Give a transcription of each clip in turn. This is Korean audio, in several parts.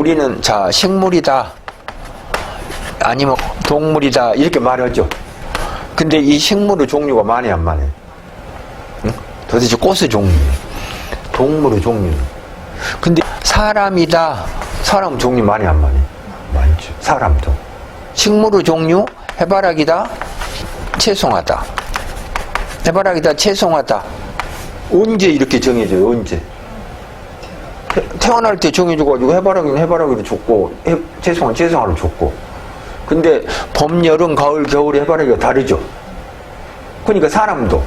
우리는 자 식물이다 아니면 동물이다 이렇게 말하죠. 근데 이 식물의 종류가 많이 안 많아요. 응? 도대체 꽃의 종류, 동물의 종류. 근데 사람이다. 사람 종류 많이 안 많아요. 많죠. 사람도. 식물의 종류 해바라기다. 채송하다. 해바라기다. 채송하다. 언제 이렇게 정해져요? 언제? 태어날 때 정해져가지고 해바라기는 해바라기로 줬고 채송은 채송화로 줬고. 근데 봄, 여름, 가을, 겨울에 해바라기가 다르죠. 그러니까 사람도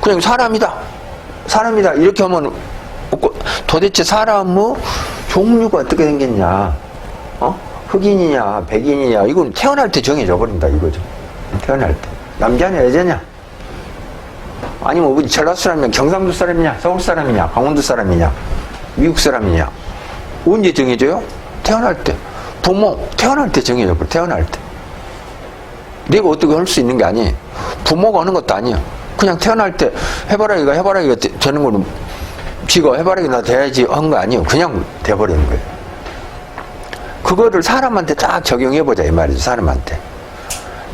그냥 사람이다. 사람이다. 이렇게 하면 도대체 사람의 종류가 어떻게 생겼냐? 흑인이냐, 백인이냐? 이건 태어날 때 정해져 버린다 이거죠. 태어날 때. 남자냐, 여자냐? 아니면 어디 전라도 사람이냐, 경상도 사람이냐, 서울 사람이냐, 강원도 사람이냐, 미국 사람이냐? 언제 정해져요? 태어날 때. 부모, 태어날 때 정해져 버려. 태어날 때. 내가 어떻게 할 수 있는 게 아니에요. 부모가 하는 것도 아니에요. 그냥 태어날 때 해바라기가 되는 거는 지가 해바라기나 돼야지 한 거 아니에요. 그냥 돼버리는 거예요. 그거를 사람한테 딱 적용해보자 이 말이죠. 사람한테.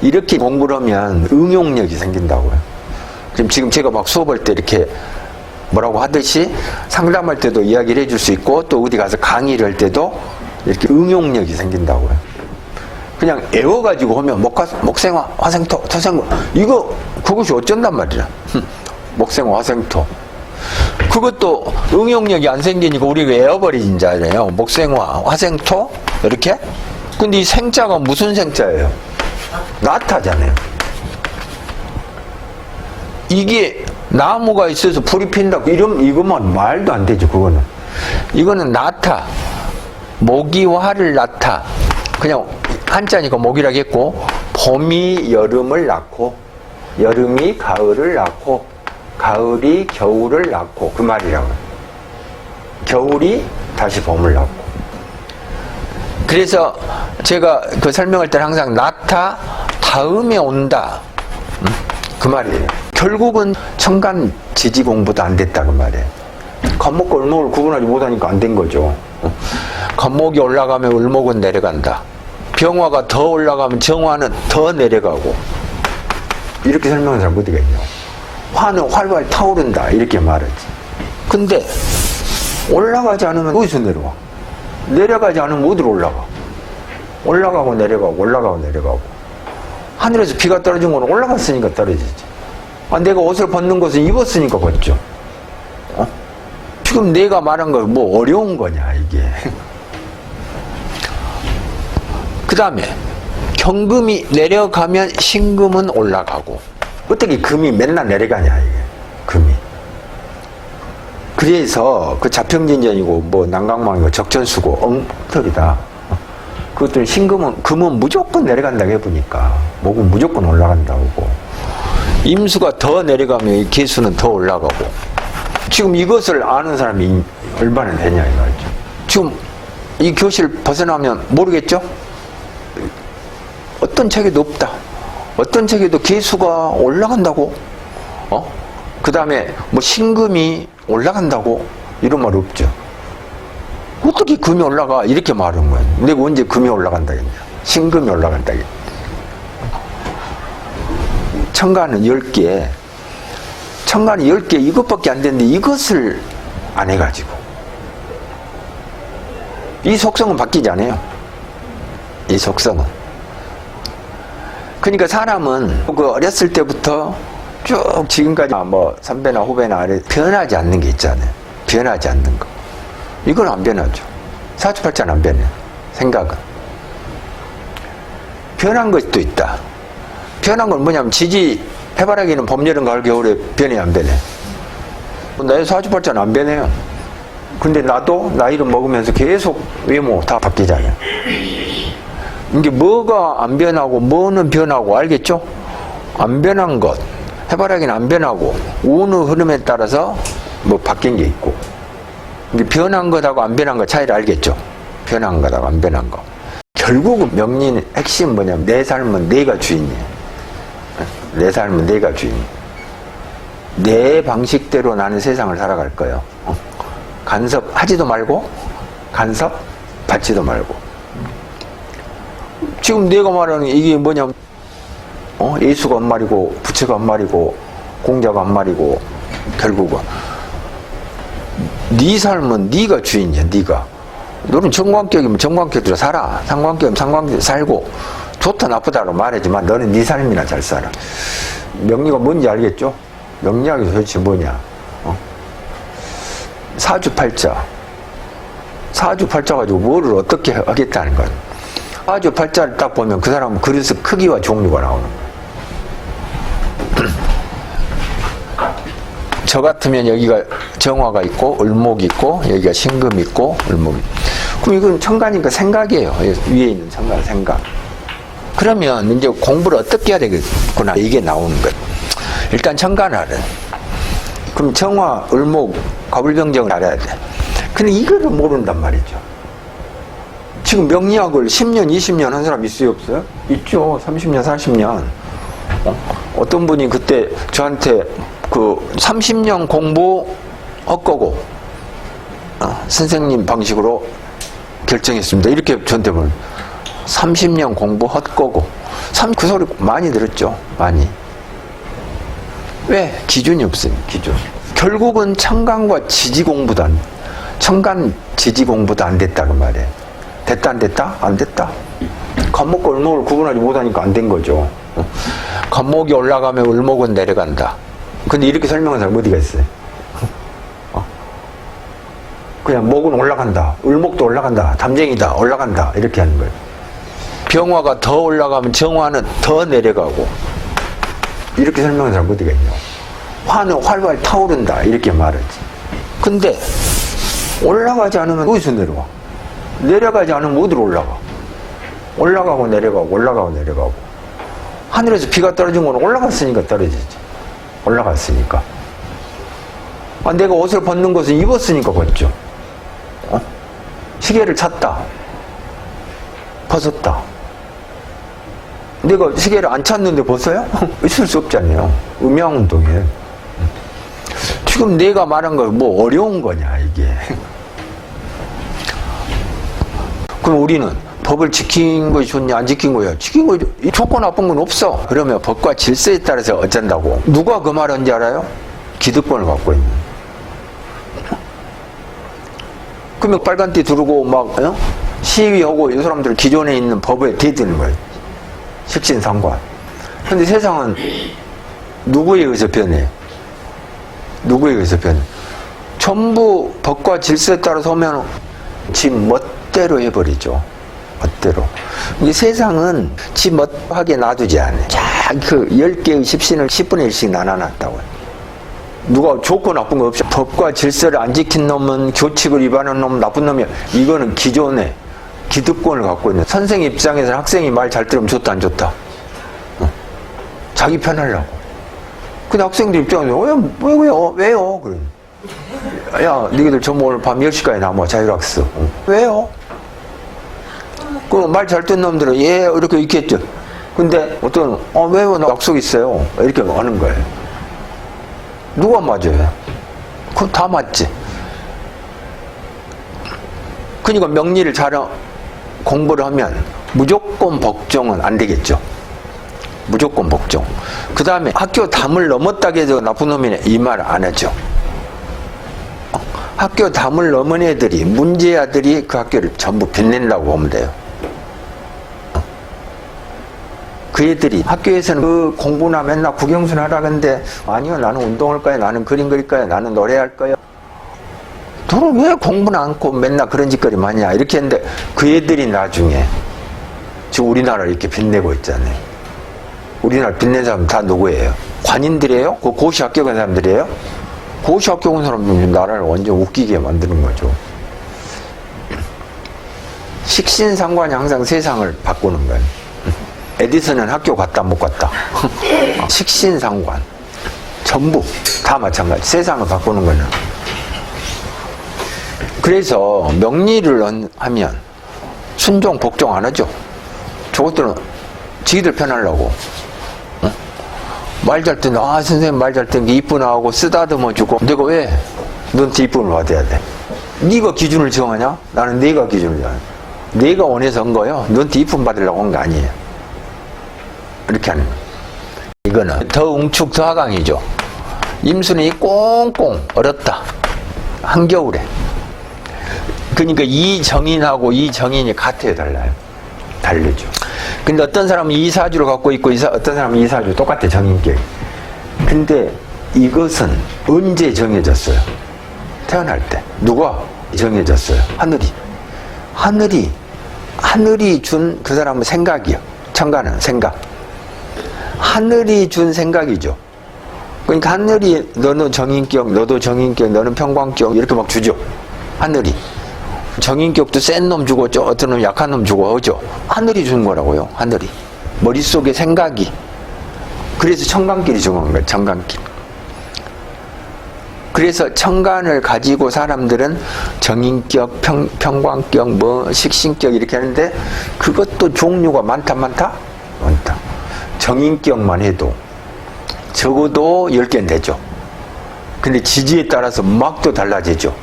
이렇게 공부를 하면 응용력이 생긴다고요. 지금 제가 막 수업할 때 이렇게 뭐라고 하듯이 상담할 때도 이야기를 해줄 수 있고 또 어디 가서 강의를 할 때도 이렇게 응용력이 생긴다고요. 그냥 애워가지고 하면 목생화, 화생토, 토생구 그것이 어쩐단 말이야. 목생화, 화생토. 그것도 응용력이 안 생기니까 우리가 애워버리잖아요. 목생화, 화생토 이렇게. 근데 이 생자가 무슨 생자예요? 나타잖아요. 이게 나무가 있어서 불이 핀다고 이것만 말도 안 되죠. 그거는. 이거는 나타. 모기 화를 낳다. 그냥 한자니까 모기라고 했고, 봄이 여름을 낳고, 여름이 가을을 낳고, 가을이 겨울을 낳고, 그 말이라고요. 겨울이 다시 봄을 낳고. 그래서 제가 그 설명할 때는 항상 나타 다음에 온다. 그 말이에요. 결국은 청간 지지 공부도 안 됐다 그 말이에요. 겉목과 을목을 구분하지 못하니까 안 된 거죠. 겉목이 올라가면 을목은 내려간다. 병화가 더 올라가면 정화는 더 내려가고. 이렇게 설명은 잘 못하겠네요. 화는 활활 타오른다 이렇게 말하지. 근데 올라가지 않으면 어디서 내려와? 내려가지 않으면 어디로 올라가? 올라가고 내려가고 올라가고 내려가고. 하늘에서 비가 떨어진 거는 올라갔으니까 떨어지지. 내가 옷을 벗는 것은 입었으니까 벗죠. 지금 내가 말한 거 뭐 어려운 거냐 이게. 그 다음에 경금이 내려가면 신금은 올라가고. 어떻게 금이 맨날 내려가냐 이게. 금이. 그래서 그 자평진전이고 뭐 난강망이고 적전수고 엉터리다. 그것들 금은 무조건 내려간다고 해보니까 목은 무조건 올라간다고. 임수가 더 내려가면 이 개수는 더 올라가고. 지금 이것을 아는 사람이 얼마나 되냐 이 말이죠. 지금 이 교실 벗어나면 모르겠죠? 어떤 책에도 없다. 어떤 책에도 개수가 올라간다고. 그 다음에 뭐 신금이 올라간다고 이런 말 없죠. 어떻게 금이 올라가 이렇게 말하는 거예요. 내가 언제 금이 올라간다겠냐. 신금이 올라간다겠냐. 천간은 10개. 천간이 10개 이것밖에 안 되는데 이것을 안 해가지고. 이 속성은 바뀌지 않아요. 이 속성은. 그러니까 사람은 그 어렸을 때부터 쭉 지금까지 뭐 선배나 후배나 아래 변하지 않는 게 있잖아요. 변하지 않는 거. 이건 안 변하죠. 사주팔자는 안 변해요. 생각은. 변한 것도 있다. 변한 건 뭐냐면 해바라기는 봄, 여름, 가을, 겨울에 변해 안 변해? 나의 사주팔자는 안 변해요. 근데 나도 나이를 먹으면서 계속 외모 다 바뀌잖아요. 이게 뭐가 안 변하고 뭐는 변하고 알겠죠? 안 변한 것. 해바라기는 안 변하고 운의 흐름에 따라서 뭐 바뀐 게 있고. 이게 변한 것하고 안 변한 것 차이를 알겠죠? 변한 것하고 안 변한 거. 결국은 명리의 핵심은 뭐냐면 내 삶은 내가 주인이에요. 내 삶은 내가 주인이에요. 내 방식대로 나는 세상을 살아갈 거예요. 간섭하지도 말고 간섭 받지도 말고. 지금 내가 말하는 이게 뭐냐면 예수가 한 말이고 부처가 한 말이고 공자가 한 말이고 결국은 네 삶은 네가 주인이야. 네가. 너는 정관격이면 정관격대로 살아. 상관격이면 상관격대로 살고 좋다 나쁘다로 말하지만 너는 네 삶이나 잘 살아. 명리가 뭔지 알겠죠? 명리학이 도대체 뭐냐? 사주팔자. 사주팔자 가지고 뭐를 어떻게 하겠다는 거야. 사주팔자를 딱 보면 그 사람은 그릇의 크기와 종류가 나오는 거야. 저 같으면 여기가 정화가 있고 을목이 있고 여기가 신금이 있고 을목이 있고. 그럼 이건 천간이니까 생각이에요. 위에 있는 천간 생각. 그러면 이제 공부를 어떻게 해야 되겠구나 이게 나오는 거예요. 일단 천간알은 그럼 정화, 을목, 갑을병정을 알아야 돼. 근데 이거를 모른단 말이죠. 지금 명리학을 10년, 20년 한 사람 있어요, 없어요? 있죠. 30년, 40년. 어떤 분이 그때 저한테 그 30년 공부 헛거고 선생님 방식으로 결정했습니다. 이렇게 저한테 보면 30년 공부 헛거고 그 소리 많이 들었죠. 많이. 왜? 기준이 없어요. 기준. 결국은 천간과 지지 공부도 천간 지지 공부도 안 됐다고 말해. 됐다 안 됐다? 안 됐다. 간목과 을목을 구분하지 못하니까 안 된 거죠. 간목이 올라가면 을목은 내려간다. 근데 이렇게 설명한 사람 어디가 있어요? 그냥 목은 올라간다. 을목도 올라간다. 담쟁이다. 올라간다. 이렇게 하는 거예요. 병화가 더 올라가면 정화는 더 내려가고. 이렇게 설명한 사람 어디가 있냐? 화는 활활 타오른다. 이렇게 말하지. 근데 올라가지 않으면 어디서 내려와? 내려가지 않으면 어디로 올라가? 올라가고 내려가고 올라가고 내려가고. 하늘에서 비가 떨어진 건 올라갔으니까 떨어지지. 올라갔으니까. 내가 옷을 벗는 것은 입었으니까 벗죠. 시계를 찼다. 벗었다. 내가 시계를 안 찼는데 벗어요? 있을 수 없잖아요. 음양운동이에요. 지금 내가 말한 거 뭐 어려운 거냐 이게. 그럼 우리는 법을 지킨 것이 좋냐 안 지킨 거야? 지킨 거 좋고 나쁜 건 없어. 그러면 법과 질서에 따라서 어쩐다고. 누가 그 말한지 알아요? 기득권을 갖고 있는. 그러면 빨간띠 두르고 막 시위하고 이 사람들 기존에 있는 법에 대드는 거예요. 식신상관. 근데 세상은 누구에 의해서 변해? 누구에 의해서 변해? 전부 법과 질서에 따라서 오면 지 멋대로 해버리죠. 멋대로. 이 세상은 지 멋하게 놔두지 않아요. 그 10개의 십신을 10분의 1씩 나눠놨다고요. 누가 좋고 나쁜 거 없이 법과 질서를 안 지킨 놈은 교칙을 위반한 놈은 나쁜 놈이야. 이거는 기존에 기득권을 갖고 있는 선생 입장에서는 학생이 말 잘 들으면 좋다 안 좋다? 자기 편하려고. 근데 학생들 입장에서 왜요? 그래. 야 너희들 전부 오늘 밤 10시까지 남아 자율학습. 왜요? 그 말 잘 듣는 놈들은 이렇게 있겠죠. 근데 어떤 왜요? 나 약속 있어요. 이렇게 하는 거예요. 누가 맞아요? 그건 다 맞지. 그러니까 명리를 잘 공부를 하면 무조건 복종은 안 되겠죠. 무조건 복종. 그 다음에 학교 담을 넘었다고 해서 나쁜 놈이네 이 말 안 하죠. 학교 담을 넘은 애들이 문제아들이 그 학교를 전부 빛낸다고 보면 돼요. 그 애들이 학교에서는 그 공부나 맨날 국영수나 하라 근데 아니요 나는 운동할 거야 나는 그림 그릴 거야 나는 노래할 거야. 너는 왜 공부는 않고 맨날 그런 짓거리 많이 하냐 이렇게 했는데 그 애들이 나중에 지금 우리나라를 이렇게 빛내고 있잖아요. 우리나라 빛낸 사람 다 누구예요? 관인들이에요? 그 고시 학교 간 사람들이에요? 고시 학교 간 사람들이 나라를 완전 웃기게 만드는 거죠. 식신상관이 항상 세상을 바꾸는 거예요. 에디슨은 학교 갔다 못 갔다. 식신상관 전부 다 마찬가지. 세상을 바꾸는 거는. 그래서 명리를 하면 순종 복종 안 하죠. 저것들은 지기들 편하려고 말 잘 듣는 선생님 말 잘 듣는 게 이쁘나 하고 쓰다듬어 주고 내가 왜 너한테 이쁨을 받아야 돼? 네가 기준을 정하냐? 나는 네가 기준을 정하냐? 내가 원해서 한 거요. 너한테 이쁨 받으려고 한 거 아니에요. 이렇게 하는 거예요. 이거는 더 웅축 더 하강이죠. 임순이 꽁꽁 얼었다. 한겨울에. 그러니까 이 정인하고 이 정인이 같아요, 달라요? 다르죠. 근데 어떤 사람은 이사주를 갖고 있고 어떤 사람은 이사주 똑같아, 정인격. 근데 이것은 언제 정해졌어요? 태어날 때. 누가 정해졌어요? 하늘이 준 그 사람은 생각이요. 천간은 생각. 하늘이 준 생각이죠. 그러니까 하늘이 너는 정인격, 너도 정인격, 너는 평광격 이렇게 막 주죠. 하늘이. 정인격도 센 놈 주고 어떤 놈 약한 놈 주고 하죠. 하늘이 준 거라고요. 하늘이. 머릿속에 생각이. 그래서 청간길이 중요한 거예요. 청간길. 그래서 청간을 가지고 사람들은 정인격, 평광격, 뭐 식신격 이렇게 하는데 그것도 종류가 많다. 정인격만 해도 적어도 10개는 되죠. 근데 지지에 따라서 막 또 달라지죠.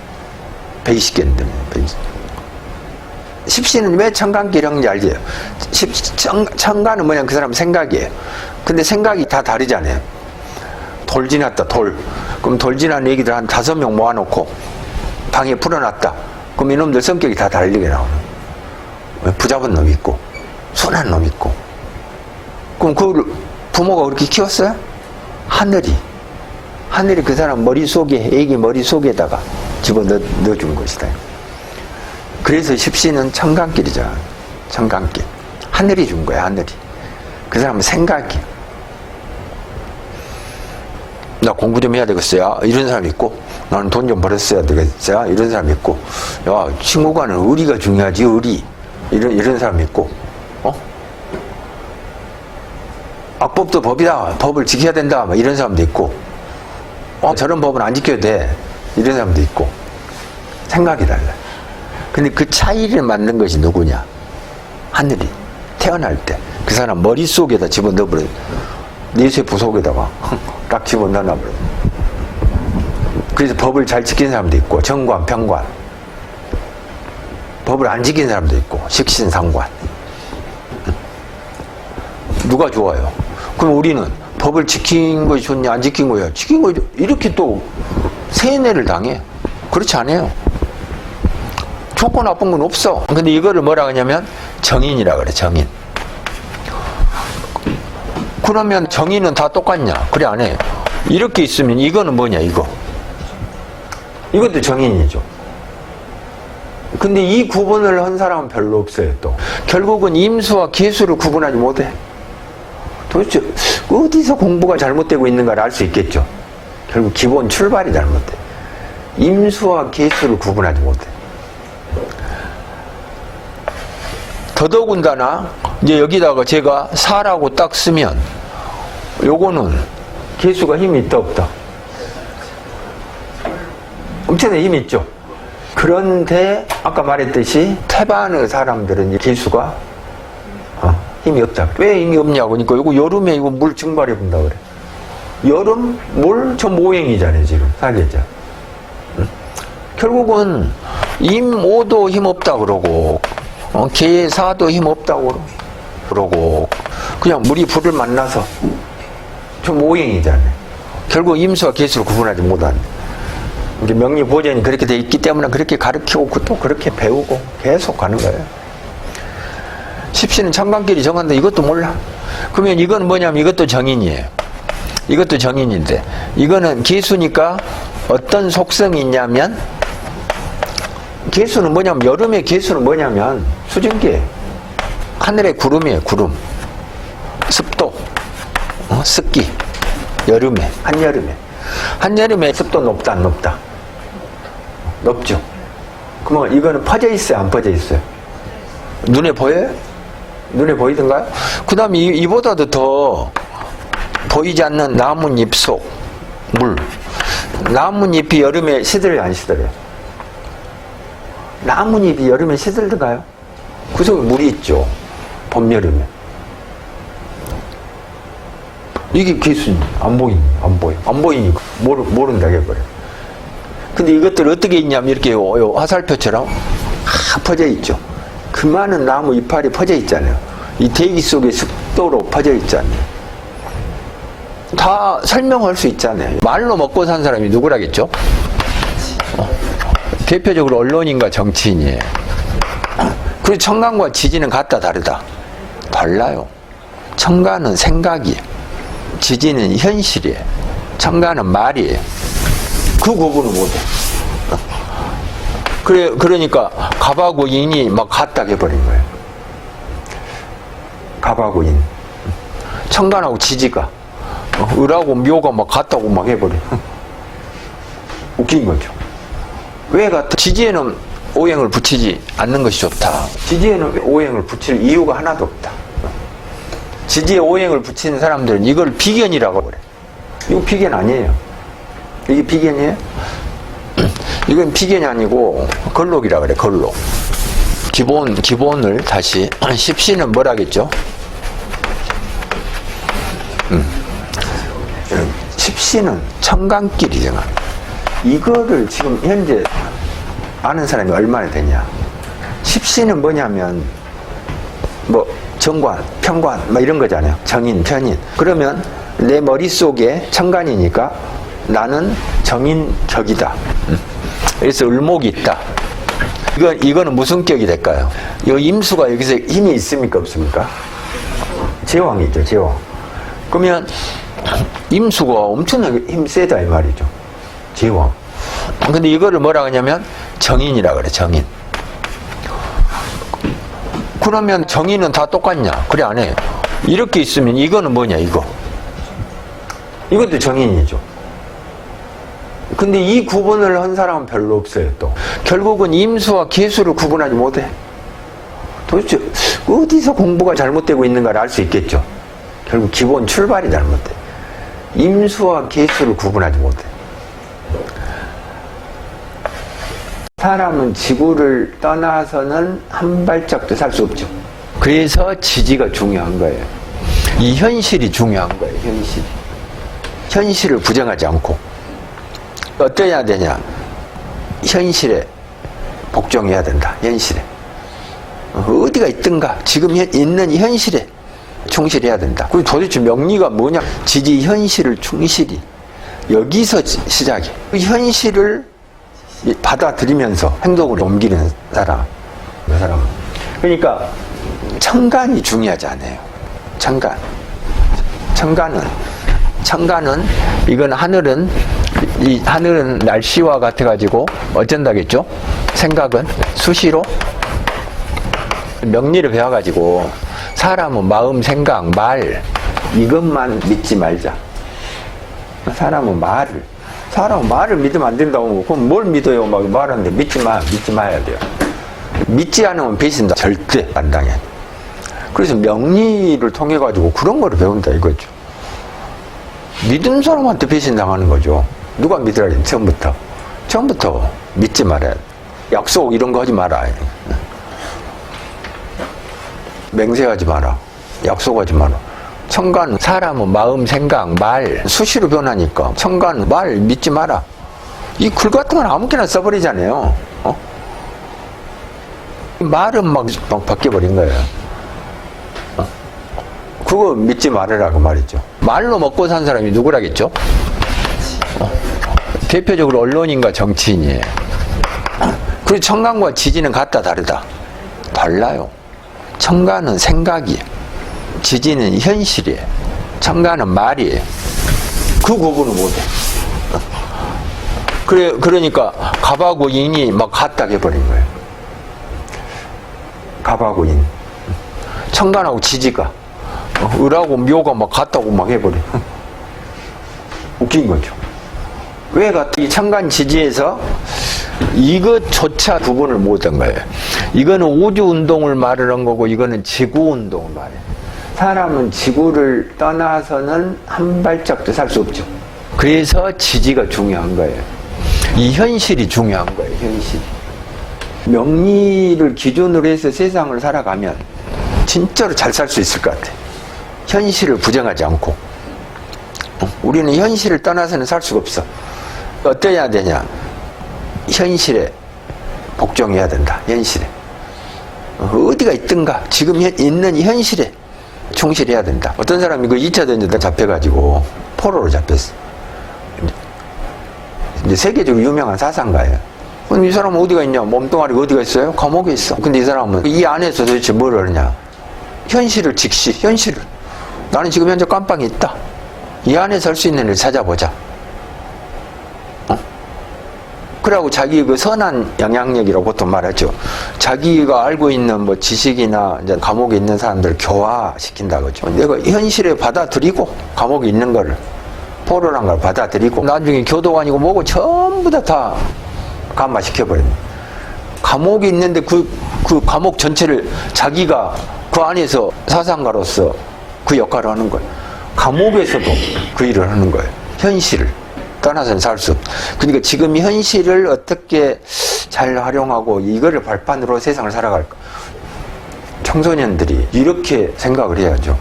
120개인데. 십신은 왜 청간길이라는지 알죠? 청간은 뭐냐면 그 사람 생각이에요. 근데 생각이 다 다르잖아요. 돌 지났다, 돌. 그럼 돌 지난 얘기들 한 5명 모아놓고 방에 풀어놨다. 그럼 이놈들 성격이 다 다르게 나오는 거예요. 부잡은 놈이 있고, 순한 놈이 있고. 그럼 그걸 부모가 그렇게 키웠어요? 하늘이 그 사람 머릿속에, 애기 머릿속에다가 집어넣어준 것이다. 그래서 십신은 청간길이죠. 청간길. 하늘이 준 거야, 하늘이. 그 사람은 생각이야. 나 공부 좀 해야 되겠어요. 이런 사람 있고, 나는 돈 좀 벌었어야 되겠어요. 이런 사람 있고, 야, 친구간은 의리가 중요하지, 의리. 이런 사람 있고, 악법도 법이다. 법을 지켜야 된다. 막 이런 사람도 있고, 저런 법은 안 지켜도 돼. 이런 사람도 있고. 생각이 달라. 근데 그 차이를 만든 것이 누구냐? 하늘이. 태어날 때. 그 사람 머릿속에다 집어넣어버려. 뇌세포 속에다가 딱 집어넣어버려. 그래서 법을 잘 지킨 사람도 있고, 정관, 평관. 법을 안 지킨 사람도 있고, 식신, 상관. 누가 좋아요? 그럼 우리는 법을 지킨 것이 좋냐, 안 지킨 거야? 지킨 거 이렇게 또 세뇌를 당해. 그렇지 않아요. 좋고 나쁜 건 없어. 근데 이거를 뭐라 하냐면 정인이라 그래, 정인. 그러면 정인은 다 똑같냐? 그래, 안 해. 이렇게 있으면 이거는 뭐냐, 이거. 이것도 정인이죠. 근데 이 구분을 한 사람은 별로 없어요, 또. 결국은 임수와 계수를 구분하지 못해. 도대체 어디서 공부가 잘못되고 있는가를 알 수 있겠죠. 결국 기본 출발이 잘못돼. 임수와 계수를 구분하지 못해. 더더군다나 이제 여기다가 제가 사라고 딱 쓰면 요거는 계수가 힘이 있다 없다? 엄청나게 힘이 있죠. 그런데 아까 말했듯이 태반의 사람들은 계수가 힘이 없다. 왜 힘이 없냐고. 그러니까 이거 여름에 이거 물 증발해 본다 그래. 여름 물 저 모행이잖아요, 지금 사계절. 응? 결국은 임오도 힘 없다 그러고, 계사도 힘 없다고 그러고, 그냥 물이 불을 만나서 저 모행이잖아요. 결국 임수와 계수를 구분하지 못하는. 이게 명리보전이 그렇게 돼 있기 때문에 그렇게 가르치고 또 그렇게 배우고 계속 가는 거예요. 십신은 청간길이 정한다. 이것도 몰라. 그러면 이건 뭐냐면 이것도 정인이에요. 이것도 정인인데 이거는 계수니까 어떤 속성이 있냐면 계수는 뭐냐면 여름의 계수는 뭐냐면 수증기예요. 하늘의 구름이에요. 구름. 습도. 습기. 여름에. 한여름에 습도 높다 안 높다? 높죠. 그러면 이거는 퍼져 있어요? 안 퍼져 있어요? 눈에 보여요? 눈에 보이던가요? 그 다음에 이보다도 더 보이지 않는 나뭇잎 속 물. 나뭇잎이 여름에 시들어요? 안 시들어요? 나뭇잎이 여름에 시들던가요? 그 속에 물이 있죠. 봄, 여름에. 이게 계수니 안 보여. 안 보이니까 모른다고 해버려. 근데 이것들 어떻게 있냐면 이렇게 화살표처럼 퍼져 있죠. 그 많은 나무 이파리 퍼져 있잖아요. 이 대기 속에 습도로 퍼져 있잖아요. 다 설명할 수 있잖아요. 말로 먹고 산 사람이 누구라겠죠? 대표적으로 언론인과 정치인이에요. 그리고 청간과 지지는 같다 다르다? 달라요. 청간은 생각이에요. 지지는 현실이에요. 청간은 말이에요. 그 구분을 못해. 그러니까 갑하고 인이 막 같다 해버린 거예요. 갑하고 인. 청간하고 지지가 을하고 묘가 막 같다고 막 해버려. 웃긴 거죠. 왜 같아? 지지에는 오행을 붙이지 않는 것이 좋다. 지지에는 오행을 붙일 이유가 하나도 없다. 지지에 오행을 붙이는 사람들은 이걸 비견이라고 그래. 이거 비견 아니에요. 이게 비견이에요? 이건 비견이 아니고 걸록이라 그래. 걸록. 기본을 다시 십시는 뭐라겠죠? 십시는 청간길이잖아. 이거를 지금 현재 아는 사람이 얼마나 되냐. 십시는 뭐냐면 뭐 정관, 편관 뭐 이런 거잖아요. 정인, 편인. 그러면 내 머릿속에 청간이니까 나는 정인격이다. 그래서 을목이 있다. 이거는 무슨 격이 될까요? 이 임수가 여기서 힘이 있습니까 없습니까? 제왕이죠. 제왕. 그러면 임수가 엄청나게 힘 세다 이 말이죠. 제왕. 근데 이거를 뭐라 하냐면 정인이라 그래. 정인. 그러면 정인은 다 똑같냐? 그래 안 해. 이렇게 있으면 이거는 뭐냐 이거. 이것도 정인이죠. 근데 이 구분을 한 사람은 별로 없어요. 또 결국은 임수와 계수를 구분하지 못해. 도대체 어디서 공부가 잘못되고 있는가를 알 수 있겠죠. 결국 기본 출발이 잘못돼. 임수와 계수를 구분하지 못해. 사람은 지구를 떠나서는 한 발짝도 살 수 없죠. 그래서 지지가 중요한 거예요. 이 현실이 중요한 거예요. 현실. 현실을 부정하지 않고 어떠해야 되냐. 현실에 복종해야 된다. 현실에. 어디가 있든가 지금 있는 현실에 충실해야 된다. 그리고 도대체 명리가 뭐냐. 지지 현실을 충실히. 여기서 시작해. 그 현실을 받아들이면서 행동으로 옮기는 사람. 그 사람. 그러니까 청간이 중요하지 않아요. 청간. 청간은 이건 하늘은 이 하늘은 날씨와 같아 가지고 어쩐다겠죠? 생각은 수시로 명리를 배워 가지고 사람은 마음, 생각, 말 이것만 믿지 말자. 사람은 말을 믿으면 안 된다고. 그럼 뭘 믿어요? 막 말하는데 믿지 마야 돼요. 믿지 않으면 배신다. 절대 안 당해. 그래서 명리를 통해 가지고 그런 거를 배운다 이거죠. 믿은 사람한테 배신당하는 거죠. 누가 믿으라 그래? 처음부터 믿지 말아야 돼. 약속 이런 거 하지 마라. 맹세하지 마라. 약속하지 마라. 청간, 사람은 마음, 생각, 말 수시로 변하니까 청간, 말 믿지 마라. 이 글 같은 건 아무렇게나 써버리잖아요. 말은 막 바뀌어버린 거예요. 그거 믿지 말으라고 말이죠. 말로 먹고 산 사람이 누구라겠죠? 대표적으로 언론인과 정치인이에요. 그리고 청간과 지지는 같다 다르다? 달라요. 청간은 생각이에요. 지지는 현실이에요. 청간은 말이에요. 그 구분을 못해. 그러니까 갑하고 인이 막 같다 해버린 거예요. 갑하고 인. 청간하고 지지가 을하고 묘가 막 같다고 막 해버려. 웃긴 거죠. 왜 같아? 이 청간 지지에서 이것조차 구분을 못한 거예요. 이거는 우주운동을 말하는 거고 이거는 지구운동을 말해요. 사람은 지구를 떠나서는 한 발짝도 살 수 없죠. 그래서 지지가 중요한 거예요. 이 현실이 중요한 거예요. 현실. 명리를 기준으로 해서 세상을 살아가면 진짜로 잘 살 수 있을 것 같아요. 현실을 부정하지 않고. 우리는 현실을 떠나서는 살 수가 없어. 어떠해야 되냐. 현실에 복종해야 된다. 현실에. 어디가 있든가 지금 있는 현실에 충실해야 된다. 어떤 사람이 그 2차 대전에 잡혀가지고 포로로 잡혔어. 이제 세계적으로 유명한 사상가예요. 그럼 이 사람은 어디가 있냐? 몸뚱아리가 어디가 있어요? 감옥에 있어. 근데 이 사람은 이 안에서 도대체 뭘 하느냐? 현실을 직시, 현실을. 나는 지금 현재 깜빵에 있다. 이 안에 살 수 있는 일을 찾아보자. 그러고 자기 그 선한 영향력이라고 보통 말하죠. 자기가 알고 있는 뭐 지식이나 이제 감옥에 있는 사람들을 교화시킨다 그죠. 내가 현실에 받아들이고 감옥에 있는 거를 포로란 걸 받아들이고 나중에 교도관이고 뭐고 전부 다 감화시켜버립니다. 감옥에 있는데 그 감옥 전체를 자기가 그 안에서 사상가로서 그 역할을 하는 거예요. 감옥에서도 그 일을 하는 거예요. 현실을 떠나서는 살 수 없다. 그러니까 지금 현실을 어떻게 잘 활용하고 이거를 발판으로 세상을 살아갈까. 청소년들이 이렇게 생각을 해야죠.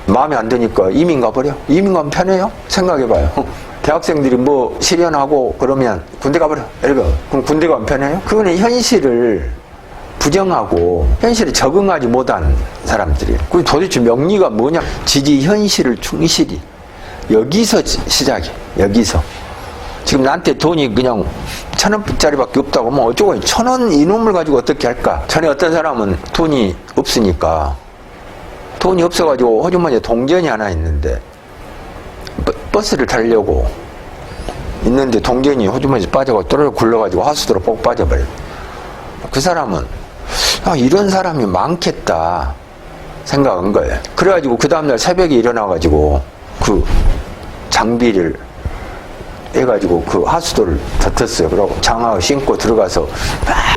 마음에 안 드니까 이민 가버려. 이민 가면 편해요? 생각해봐요. 대학생들이 뭐 실연하고 그러면 군대 가버려. 그럼 군대 가면 편해요? 그거는 현실을 부정하고 현실에 적응하지 못한 사람들이에요. 그리고 도대체 명리가 뭐냐? 지지 현실을 충실히. 여기서 시작해. 여기서. 지금 나한테 돈이 그냥 1,000원짜리밖에 없다고 하면 어쩌고 1,000원 이놈을 가지고 어떻게 할까? 전에 어떤 사람은 돈이 없으니까 돈이 없어가지고 호주머니에 동전이 하나 있는데 버스를 타려고 있는데 동전이 호주머니에서 빠져가지고 또르르 굴러가지고 하수도로 뻑 빠져버려. 그 사람은 이런 사람이 많겠다 생각한 거예요. 그래가지고 그 다음날 새벽에 일어나가지고 그 장비를 해가지고 그 하수도를 덮었어요. 그러고 장화 신고 들어가서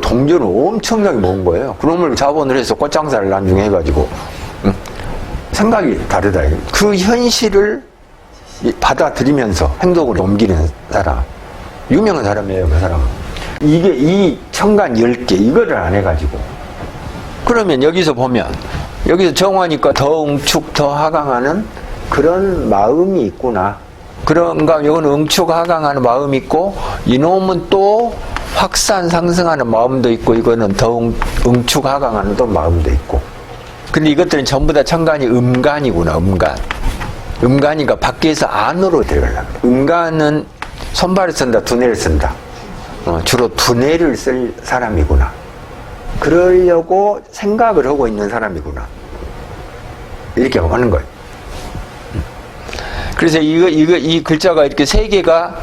동전을 엄청나게 모은 거예요. 그놈을 자본을 해서 꽃장사를 나중에 해가지고 생각이 다르다. 그 현실을 받아들이면서 행동으로 옮기는 사람. 유명한 사람이에요, 그 사람은. 이게 이 천간 10개 이거를 안 해가지고 그러면 여기서 보면 여기서 정화니까 더 응축 더 하강하는 그런 마음이 있구나. 그런가 이건 응축 하강하는 마음이 있고 이놈은 또 확산 상승하는 마음도 있고 이거는 더 응축 하강하는 또 마음도 있고. 근데 이것들은 전부 다 천간이 음간이구나. 음간이니까 밖에서 안으로 들어가려고. 음간은 손발을 쓴다 두뇌를 쓴다. 주로 두뇌를 쓸 사람이구나. 그러려고 생각을 하고 있는 사람이구나. 이렇게 하는 거예요. 그래서 이 글자가 이렇게 세 개가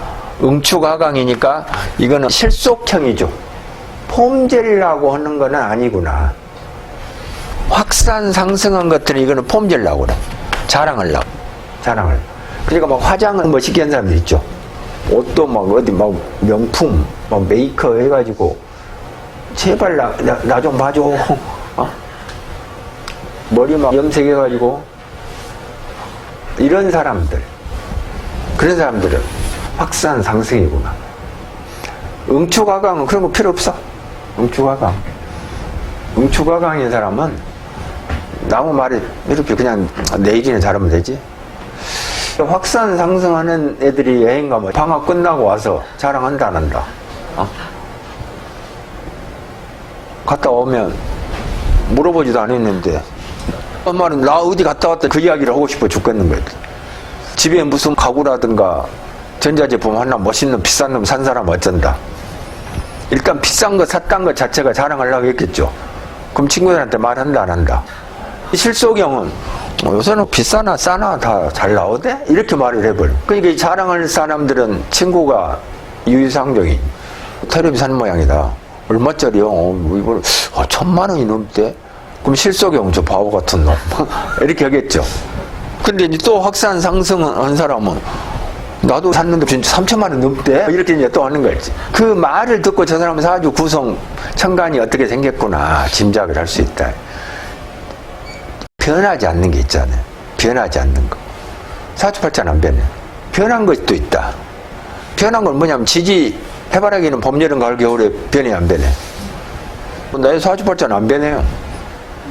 응축하강이니까 이거는 실속형이죠. 폼젤라고 하는 거는 아니구나. 확산 상승한 것들은 이거는 폼젤라고 그래. 자랑하려고. 그러니까 막 화장을 멋있게 한 사람들 있죠. 옷도 막 어디 막 명품, 막 메이커 해가지고 제발 나 좀 봐줘. 머리 막 염색해가지고 이런 사람들, 그런 사람들은 확산 상승이구나. 응축하강은 그런 거 필요 없어. 응축하강인 사람은 나무 말에 이렇게 그냥 내일이나 자르면 되지. 확산 상승하는 애들이 여행 가면 방학 끝나고 와서 자랑한다 안 한다. 갔다 오면 물어보지도 않았는데 엄마는 나 어디 갔다 왔다 그 이야기를 하고 싶어 죽겠는 거야. 집에 무슨 가구라든가 전자제품 하나 멋있는 비싼 놈 산 사람 어쩐다. 일단 비싼 거 샀다는 것 자체가 자랑하려고 했겠죠. 그럼 친구들한테 말한다 안 한다. 실속형은 요새는 비싸나 싸나 다 잘 나오대? 이렇게 말을 해버려. 그러니까 이 자랑할 사람들은 친구가 유유상종이 텔레비 산 모양이다. 얼마짜리요? 이걸 1,000만 원이 넘대? 그럼 실속형 저 바보 같은 놈. 이렇게 하겠죠. 근데 이제 또 확산 상승한 사람은 나도 샀는데 진짜 3,000만 원 넘대? 이렇게 이제 또 하는 거지. 그 말을 듣고 저 사람은 사주 구성, 천간이 어떻게 생겼구나 짐작을 할 수 있다. 변하지 않는 게 있잖아요. 변하지 않는 거. 사주팔자는 안 변해. 변한 것도 있다. 변한 건 뭐냐면 지지, 해바라기는 봄, 여름, 가을, 겨울에 변해 안 변해? 나의 사주팔자는 안 변해요.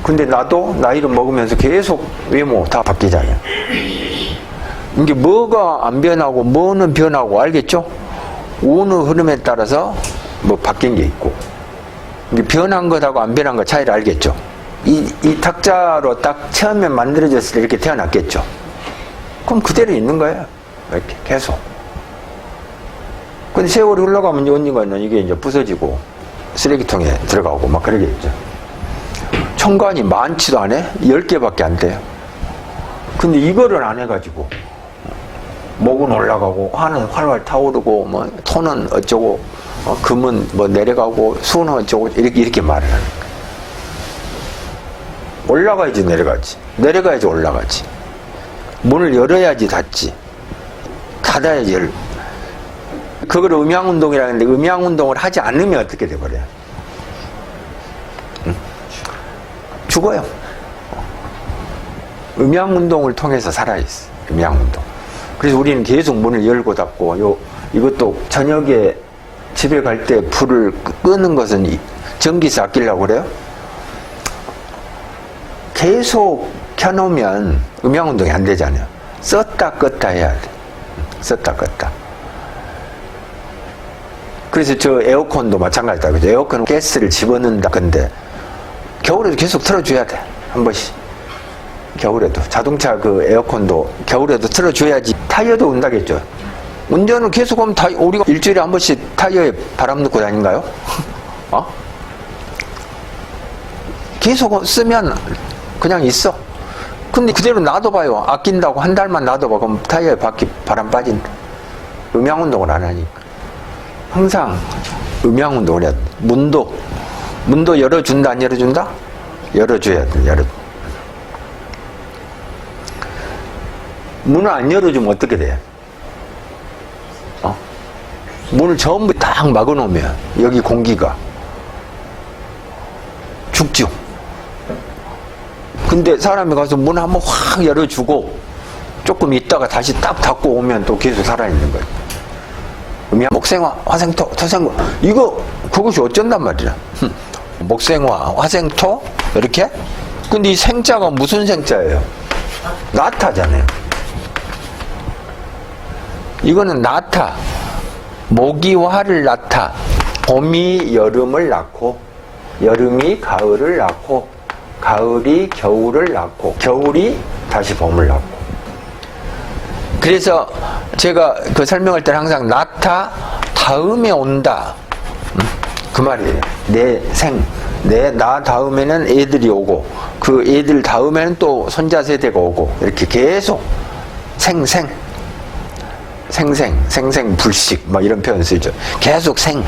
근데 나도 나이를 먹으면서 계속 외모 다 바뀌잖아요. 이게 뭐가 안 변하고 뭐는 변하고 알겠죠? 운의 흐름에 따라서 뭐 바뀐 게 있고 이게 변한 것하고 안 변한 것 차이를 알겠죠. 이 탁자로 딱 처음에 만들어졌을 때 이렇게 태어났겠죠. 그럼 그대로 있는 거예요. 이렇게 계속. 근데 세월이 흘러가면 언젠가는 이게 이제 부서지고 쓰레기통에 들어가고 막 그러겠죠. 천간이 많지도 않아? 10개밖에 안 돼요. 근데 이거를 안 해가지고 목은 올라가고 화는 활활 타오르고 뭐 토는 어쩌고 금은 뭐 내려가고 수는 어쩌고 이렇게 말을 하는 거예요. 올라가야지 내려가지, 내려가야지 올라가지. 문을 열어야지 닫지, 닫아야지 열. 그걸 음양운동이라는데 음양운동을 하지 않으면 어떻게 돼버려요? 응? 죽어요. 음양운동을 통해서 살아있어. 음양운동. 그래서 우리는 계속 문을 열고 닫고, 이것도 저녁에 집에 갈 때 불을 끄는 것은 전기세 아끼려고 그래요? 계속 켜놓으면 음양운동이 안 되잖아요. 썼다 껐다 해야 돼. 썼다 껐다. 그래서 저 에어컨도 마찬가지다. 그죠? 에어컨은 가스를 집어넣는다. 근데 겨울에도 계속 틀어줘야 돼. 한 번씩. 겨울에도. 자동차 그 에어컨도 겨울에도 틀어줘야지. 타이어도 온다겠죠. 운전은 계속 하면 우리가 일주일에 한 번씩 타이어에 바람 넣고 다닌가요? 계속 쓰면 그냥 있어. 근데 그대로 놔둬봐요. 아낀다고 한 달만 놔둬봐. 그럼 타이어에 바람 빠진다. 음양운동을 안 하니까. 항상 음양운동을 해야 돼. 문도 열어준다, 안 열어준다? 열어줘야 돼. 문을 안 열어주면 어떻게 돼? 문을 전부 딱 막아놓으면 여기 공기가 죽죠. 근데 사람이 가서 문 한번 확 열어주고 조금 있다가 다시 딱 닫고 오면 또 계속 살아있는 거예요. 목생화, 화생토, 토생고, 그것이 어쩐단 말이야. 목생화, 화생토 이렇게. 근데 이 생자가 무슨 생자예요? 나타잖아요. 이거는 나타. 목이 화를 낳다. 봄이 여름을 낳고, 여름이 가을을 낳고, 가을이 겨울을 낳고, 겨울이 다시 봄을 낳고. 그래서 제가 그 설명할 때는 항상 나타 다음에 온다. 그 말이에요. 나 다음에는 애들이 오고, 그 애들 다음에는 또 손자 세대가 오고, 이렇게 계속 생생 불식 막 이런 표현 쓰죠. 계속 생.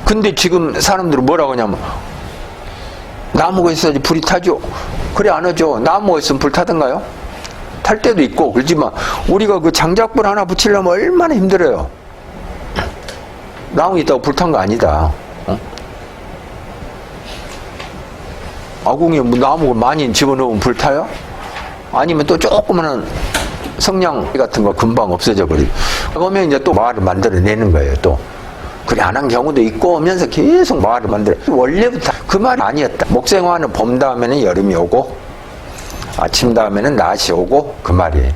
근데 지금 사람들은 뭐라고 하냐면 나무가 있어야지 불이 타죠. 그래 안 하죠. 나무가 있으면 불 타던가요? 탈 때도 있고. 그렇지만 우리가 그 장작불 하나 붙이려면 얼마나 힘들어요. 나무 있다고 불 탄 거 아니다. 아궁이에 뭐 나무가 많이 집어넣으면 불 타요? 아니면 또 조그마한 성냥 같은 거 금방 없어져 버리고. 그러면 이제 또 마을을 만들어내는 거예요. 또 그래 안 한 경우도 있고 하면서 계속 마을을 만들어. 원래부터 그 말이 아니었다. 목생화는 봄 다음에는 여름이 오고, 아침 다음에는 낮이 오고, 그 말이에요.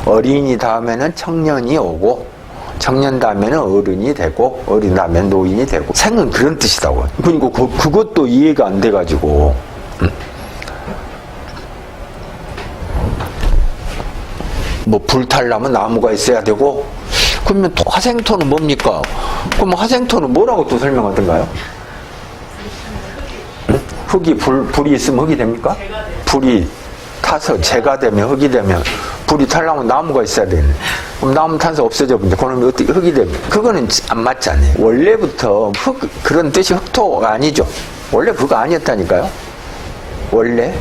어린이 다음에는 청년이 오고, 청년 다음에는 어른이 되고, 어린 다음에는 노인이 되고. 생은 그런 뜻이다고. 그러니까 그것도 이해가 안 돼가지고. 뭐 불탈려면 나무가 있어야 되고, 그러면 또 화생토는 뭡니까? 그럼 화생토는 뭐라고 또 설명하던가요? 흙이 불이 있으면 흙이 됩니까? 불이 타서 재가 되면 흙이 되면, 불이 타려면 나무가 있어야 되네. 그럼 나무 탄서 없어져 버린다. 그러면 어떻게 흙이 되면? 그거는 안 맞잖아요. 원래부터 그런 뜻이 흙토가 아니죠. 원래 그거 아니었다니까요. 원래.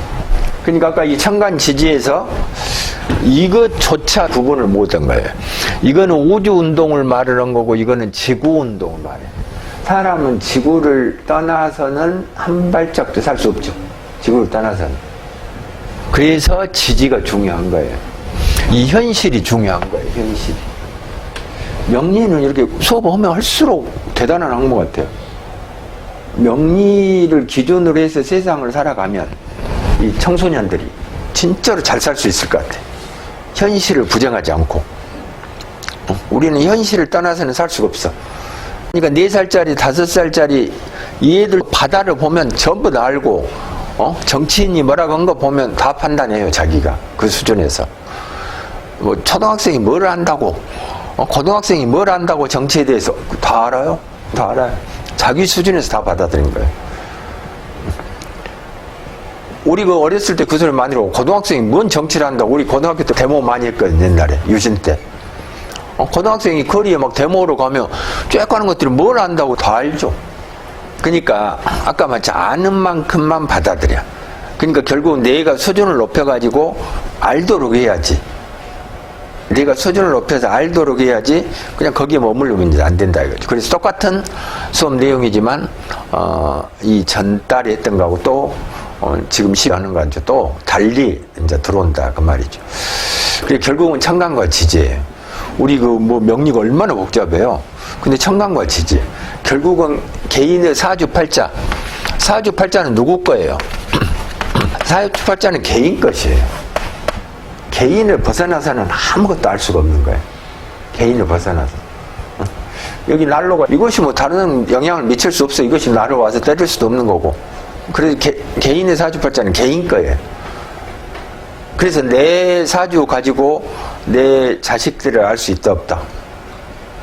그러니까 아까 이 천간지지에서 이것조차 구분을 못한 거예요. 이거는 우주운동을 말하는 거고, 이거는 지구운동을 말해요. 사람은 지구를 떠나서는 한 발짝도 살 수 없죠. 지구를 떠나서는. 그래서 지지가 중요한 거예요. 이 현실이 중요한 거예요. 현실이. 명리는 이렇게 수업을 하면 할수록 대단한 학문 같아요. 명리를 기준으로 해서 세상을 살아가면 이 청소년들이 진짜로 잘 살 수 있을 것 같아요. 현실을 부정하지 않고. 우리는 현실을 떠나서는 살 수가 없어. 그러니까 4살짜리, 5살짜리 얘들 바다를 보면 전부 다 알고, 정치인이 뭐라고 한 거 보면 다 판단해요, 자기가. 그 수준에서. 뭐, 초등학생이 뭘 안다고, 고등학생이 뭘 안다고 정치에 대해서 다 알아요? 다 알아요. 자기 수준에서 다 받아들인 거예요. 우리 그 어렸을 때 그 소리 많이 들고, 고등학생이 뭔 정치를 한다고. 우리 고등학교 때 데모 많이 했거든, 옛날에. 유신 때. 고등학생이 거리에 막 데모로 가면 쬐까는 것들이 뭘 안다고 다 알죠. 그러니까 아까 말했지 아는 만큼만 받아들여. 그러니까 결국은 내가 수준을 높여가지고 알도록 해야지. 내가 수준을 높여서 알도록 해야지 그냥 거기에 머무르면 이제 안 된다 이거죠. 그래서 똑같은 수업 내용이지만 이 전달에 했던 거하고 또 지금 시하는 거하고 또 달리 이제 들어온다 그 말이죠. 그래 결국은 청강과 지지예요. 우리 그 뭐 명리가 얼마나 복잡해요. 근데 청강과 지지. 결국은 개인의 사주팔자. 사주팔자는 누구 거예요? 사주팔자는 개인 것이에요. 개인을 벗어나서는 아무것도 알 수가 없는 거예요. 개인을 벗어나서. 여기 난로가 이것이 뭐 다른 영향을 미칠 수 없어. 이것이 나를 와서 때릴 수도 없는 거고. 그래서 개인의 사주팔자는 개인 거예요. 그래서 내 사주 가지고 내 자식들을 알 수 있다 없다?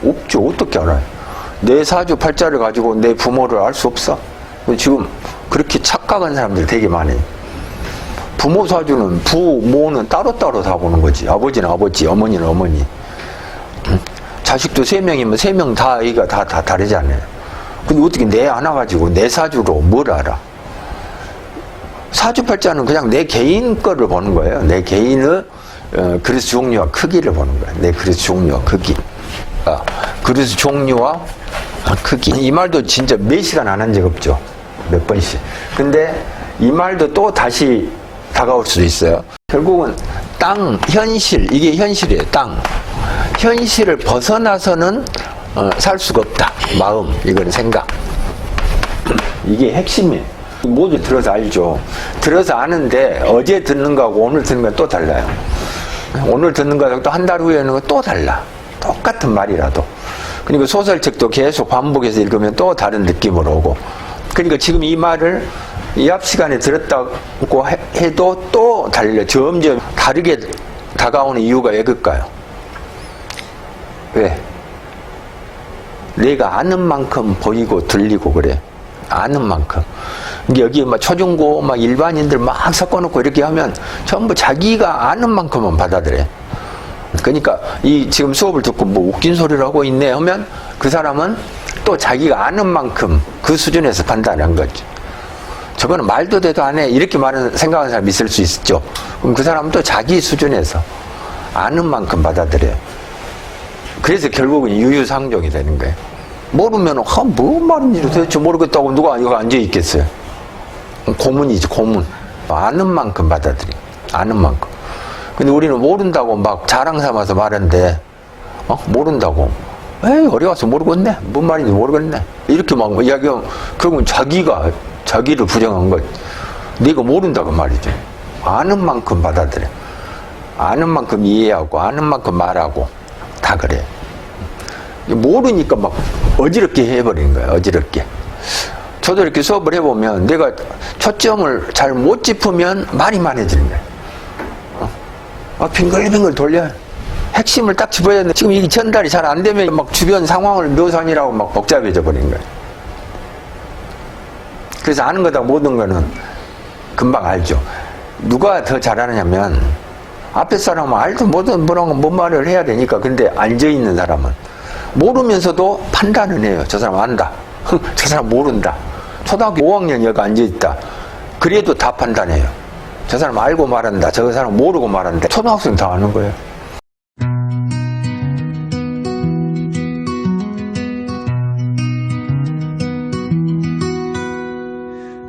없죠. 어떻게 알아요? 내 사주 팔자를 가지고 내 부모를 알 수 없어. 지금 그렇게 착각한 사람들 되게 많아요. 부모 사주는 부모는 따로따로 다 보는 거지. 아버지는 아버지, 어머니는 어머니. 자식도 3명이면 3명 다 아이가 다 다르잖아요. 근데 어떻게 내 하나 가지고 내 사주로 뭘 알아? 사주팔자는 그냥 내 개인 거를 보는 거예요. 내 개인의 그릇 종류와 크기를 보는 거예요. 내 그릇 종류와 크기. 그릇 종류와 크기. 이 말도 진짜 몇 시간 안 한 적 없죠. 몇 번씩. 근데 이 말도 또 다시 다가올 수도 있어요. 결국은 땅, 현실, 이게 현실이에요. 땅. 현실을 벗어나서는 살 수가 없다. 마음, 이건 생각. 이게 핵심이에요. 모두 들어서 알죠. 들어서 아는데 어제 듣는 거하고 오늘 듣는 건 또 달라요. 오늘 듣는 거하고 또 한 달 후에 하는 건 또 달라. 똑같은 말이라도. 그리고 소설책도 계속 반복해서 읽으면 또 다른 느낌으로 오고. 그러니까 지금 이 말을 이 앞 시간에 들었다고 해도 또 달려. 점점 다르게 다가오는 이유가 왜 그럴까요? 왜? 내가 아는 만큼 보이고 들리고 그래. 아는 만큼. 여기 막 초중고 막 일반인들 막 섞어놓고 이렇게 하면 전부 자기가 아는 만큼은 받아들여. 그러니까 이 지금 수업을 듣고 뭐 웃긴 소리를 하고 있네 하면 그 사람은 또 자기가 아는 만큼 그 수준에서 판단한 거죠. 저거는 말도 돼도 안 해. 이렇게 생각하는 사람이 있을 수 있죠. 그럼 그 사람은 또 자기 수준에서 아는 만큼 받아들여요. 그래서 결국은 유유상종이 되는 거예요. 모르면 뭔 말인지 도대체 모르겠다고 누가 이거 앉아있겠어요. 고문이지 고문. 아는 만큼 받아들여. 아는 만큼. 근데 우리는 모른다고 막 자랑 삼아서 말하는데 모른다고 에이 어디 가서 모르겠네. 뭔 말인지 모르겠네. 이렇게 막 이야기하면 결국은 자기가 자기를 부정한 것. 네가 모른다고 말이죠. 아는 만큼 받아들여. 아는 만큼 이해하고 아는 만큼 말하고 다 그래. 모르니까 막 어지럽게 해버리는 거야. 어지럽게. 저도 이렇게 수업을 해보면 내가 초점을 잘 못 짚으면 말이 많아지는 거야. 빙글빙글 돌려. 핵심을 딱 짚어야 되는데 지금 이게 전달이 잘 안 되면 막 주변 상황을 묘사하느라고 막 복잡해져 버리는 거야. 그래서 아는 거다 모든 거는 금방 알죠. 누가 더 잘하느냐면 앞에 사람은 알도 뭔 말을 해야 되니까. 근데 앉아있는 사람은 모르면서도 판단을 해요. 저 사람 안다. 저 사람 모른다. 초등학교 5학년 여기 앉아있다. 그래도 다 판단해요. 저 사람 알고 말한다. 저 사람 모르고 말한다. 초등학생 다 아는 거예요.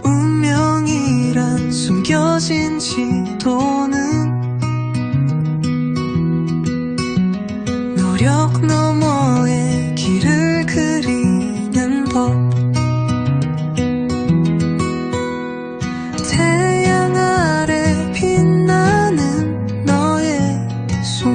운명이란 숨겨진 지도는 노력 너머의 길을 그리는 법. 태양 아래 빛나는 너의 손.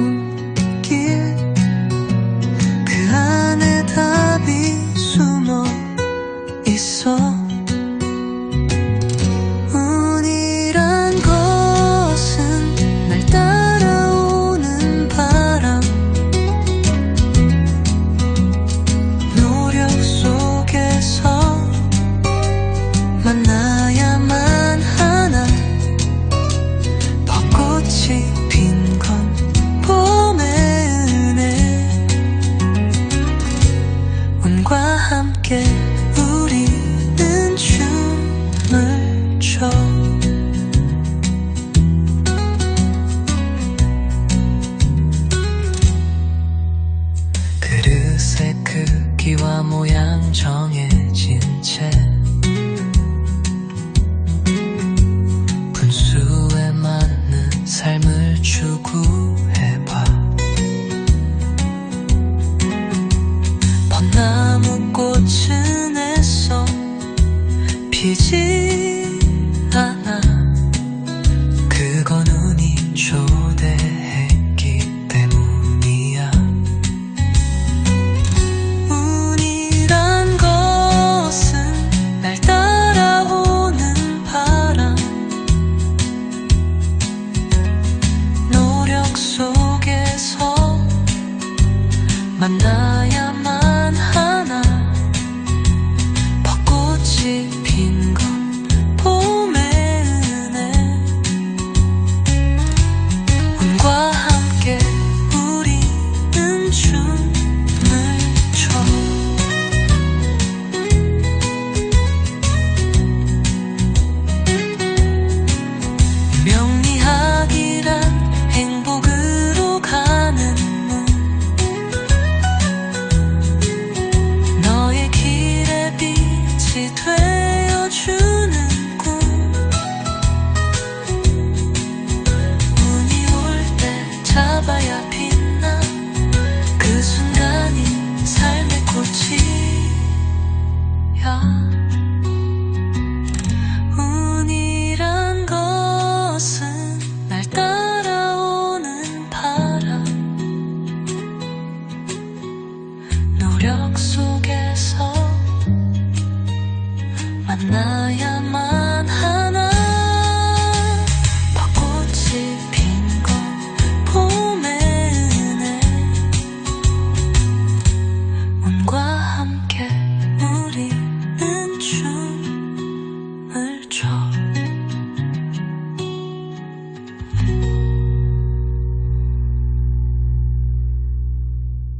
과 함께 우리는 춤을 춰 그릇의 크기와 모양 정해진 채 분수에 맞는 삶을 추구해봐 벚나무 꽃은 애써 피지